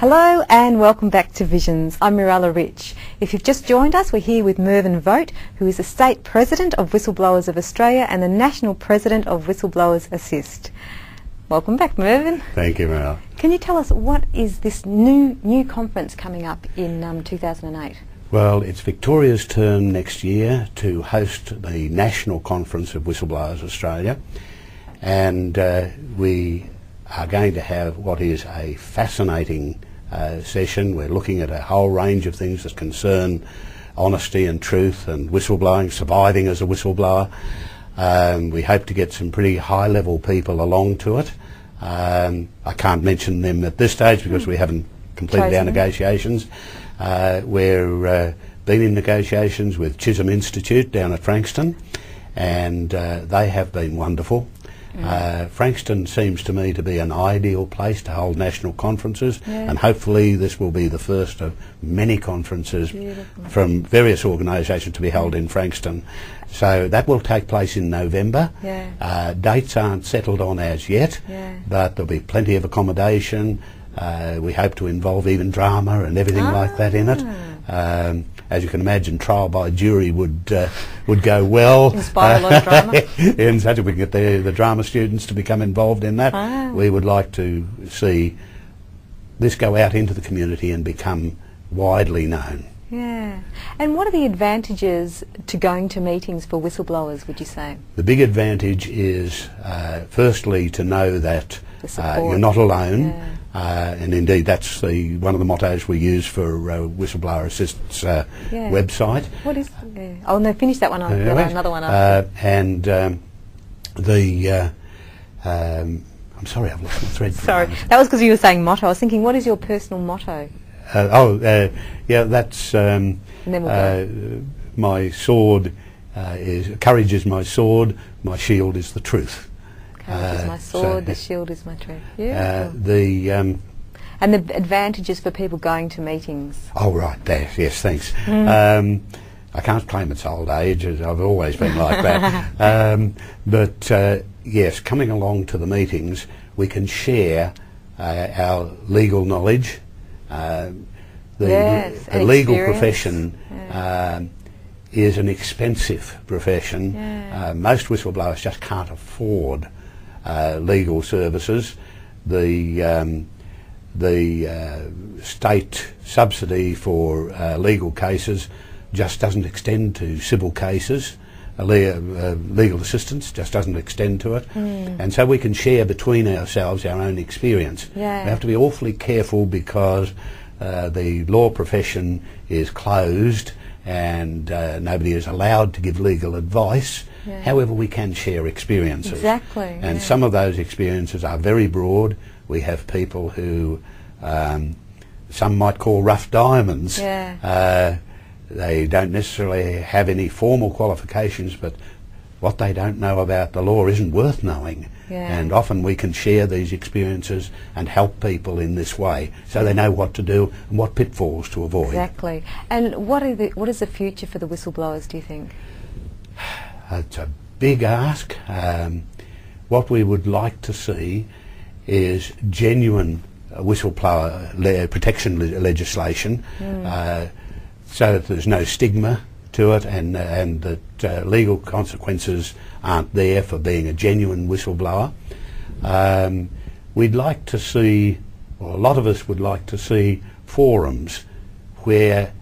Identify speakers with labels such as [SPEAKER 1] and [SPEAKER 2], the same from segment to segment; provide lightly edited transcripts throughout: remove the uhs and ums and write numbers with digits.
[SPEAKER 1] Hello and welcome back to Visions. I'm Mirella Rich. If you've just joined us, we're here with Mervyn Vogt, who is the State President of Whistleblowers of Australia and the National President of Whistleblowers Assist. Welcome back, Mervyn.
[SPEAKER 2] Thank you, Mirella.
[SPEAKER 1] Can you tell us what is this new conference coming up in 2008?
[SPEAKER 2] Well, it's Victoria's turn next year to host the National Conference of Whistleblowers Australia, and we are going to have what is a fascinating session. We're looking at a whole range of things that concern honesty and truth and whistleblowing, surviving as a whistleblower. We hope to get some pretty high-level people along to it. I can't mention them at this stage because we haven't completed our negotiations. We're been in negotiations with Chisholm Institute down at Frankston, and they have been wonderful. Frankston seems to me to be an ideal place to hold national conferences, and hopefully this will be the first of many conferences from various organisations to be held in Frankston. So that will take place in November. Dates aren't settled on as yet, but there'll be plenty of accommodation. We hope to involve even drama and everything like that in it. As you can imagine, trial by jury would go well.
[SPEAKER 1] Inspire a lot of drama.
[SPEAKER 2] And such we can get the drama students to become involved in that. We would like to see this go out into the community and become widely known.
[SPEAKER 1] Yeah. And what are the advantages to going to meetings for whistleblowers, would you say?
[SPEAKER 2] The big advantage is, firstly, to know that you're not alone. And indeed that's one of the mottos we use for Whistleblower Assist's website.
[SPEAKER 1] What is... Oh no, finish that one. I'll get another one up.
[SPEAKER 2] I'm sorry, I've lost my thread.
[SPEAKER 1] Sorry, that was because you were saying motto. I was thinking, what is your personal motto?
[SPEAKER 2] Yeah, that's my sword is... Courage is my sword, my shield is the truth.
[SPEAKER 1] Courage is my sword, the shield is my truth. And the advantages for people going to meetings.
[SPEAKER 2] Oh, right, there, yes, thanks. I can't claim it's old age, as I've always been like that. But yes, coming along to the meetings, we can share our legal knowledge. The legal profession is an expensive profession. Most whistleblowers just can't afford legal services. The state subsidy for legal cases just doesn't extend to civil cases. Legal assistance just doesn't extend to it. And so we can share between ourselves our own experience. We have to be awfully careful because the law profession is closed and nobody is allowed to give legal advice. However, we can share experiences.
[SPEAKER 1] Exactly.
[SPEAKER 2] And some of those experiences are very broad. We have people who some might call rough diamonds. They don't necessarily have any formal qualifications, but what they don't know about the law isn't worth knowing. And often we can share these experiences and help people in this way so they know what to do and what pitfalls to avoid.
[SPEAKER 1] Exactly. And what is the future for the whistleblowers, do you think?
[SPEAKER 2] It's a big ask. What we would like to see is genuine whistleblower protection legislation, so that there's no stigma to it, and that legal consequences aren't there for being a genuine whistleblower. We'd like to see, or a lot of us would like to see, forums where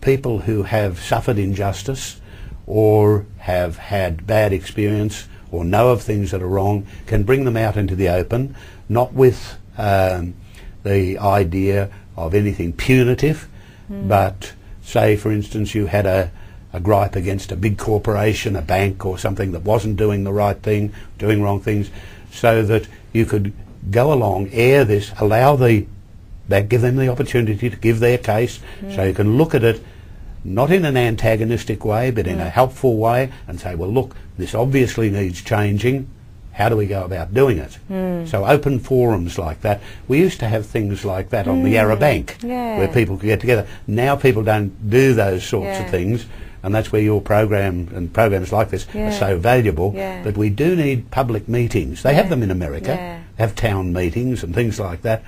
[SPEAKER 2] people who have suffered injustice or have had bad experience or know of things that are wrong can bring them out into the open, not with the idea of anything punitive, but say, for instance, you had a gripe against a big corporation, a bank or something that wasn't doing the right thing, doing wrong things, so that you could go along, air this, give them the opportunity to give their case, so you can look at it not in an antagonistic way, but in a helpful way, and say, well, look, this obviously needs changing. How do we go about doing it? So open forums like that. We used to have things like that on the Yarra Bank, where people could get together. Now people don't do those sorts of things, and that's where your program and programs like this are so valuable. But we do need public meetings. They have them in America, have town meetings and things like that.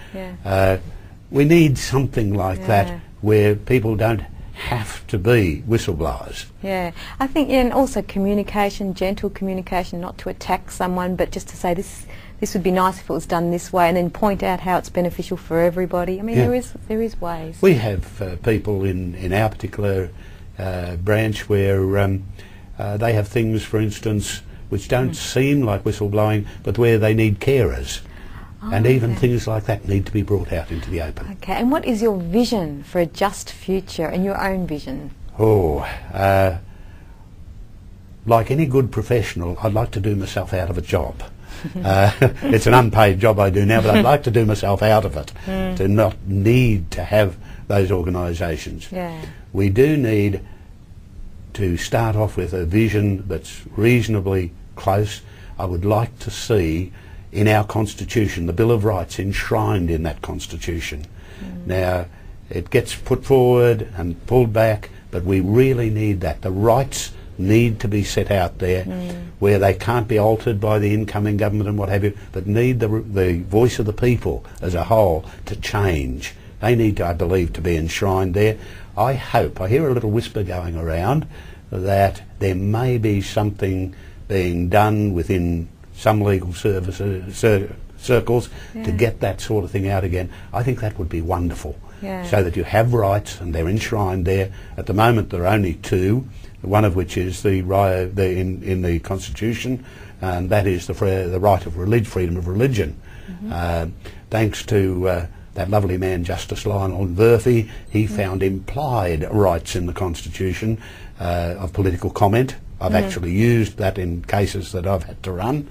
[SPEAKER 2] we need something like that where people don't have to be whistleblowers.
[SPEAKER 1] Yeah, I think, and also communication, gentle communication, not to attack someone, but just to say this would be nice if it was done this way, and then point out how it's beneficial for everybody. I mean, there is ways.
[SPEAKER 2] We have people in our particular branch where they have things, for instance, which don't seem like whistleblowing, but where they need carers. And even things like that need to be brought out into the open.
[SPEAKER 1] Okay, and what is your vision for a just future, and your own vision?
[SPEAKER 2] Like any good professional, I'd like to do myself out of a job. It's an unpaid job I do now, but I'd like to do myself out of it, to not need to have those organisations.
[SPEAKER 1] Yeah.
[SPEAKER 2] We do need to start off with a vision that's reasonably close. I would like to see in our Constitution, the Bill of Rights enshrined in that Constitution. Now, it gets put forward and pulled back, but we really need that. The rights need to be set out there where they can't be altered by the incoming government and what have you, but need the voice of the people as a whole to change. They need, I believe, to be enshrined there. I hope, I hear a little whisper going around that there may be something being done within some legal services circles to get that sort of thing out again. I think that would be wonderful, so that you have rights and they're enshrined there. At the moment there are only two, one of which is in the Constitution, and that is the right of freedom of religion. Thanks to that lovely man Justice Lionel Murphy, he found implied rights in the Constitution of political comment. I've actually used that in cases that I've had to run,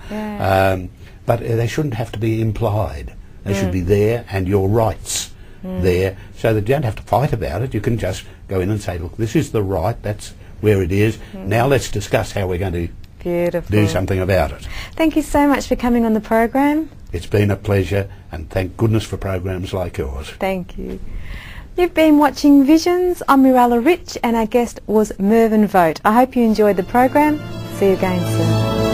[SPEAKER 2] but they shouldn't have to be implied. They should be there, and your rights there, so that you don't have to fight about it. You can just go in and say, look, this is the right, that's where it is. Now let's discuss how we're going to do something about it.
[SPEAKER 1] Thank you so much for coming on the program.
[SPEAKER 2] It's been a pleasure, and thank goodness for programs like yours.
[SPEAKER 1] Thank you. You've been watching Visions. I'm Mirella Rich, and our guest was Mervyn Vogt. I hope you enjoyed the program. See you again soon.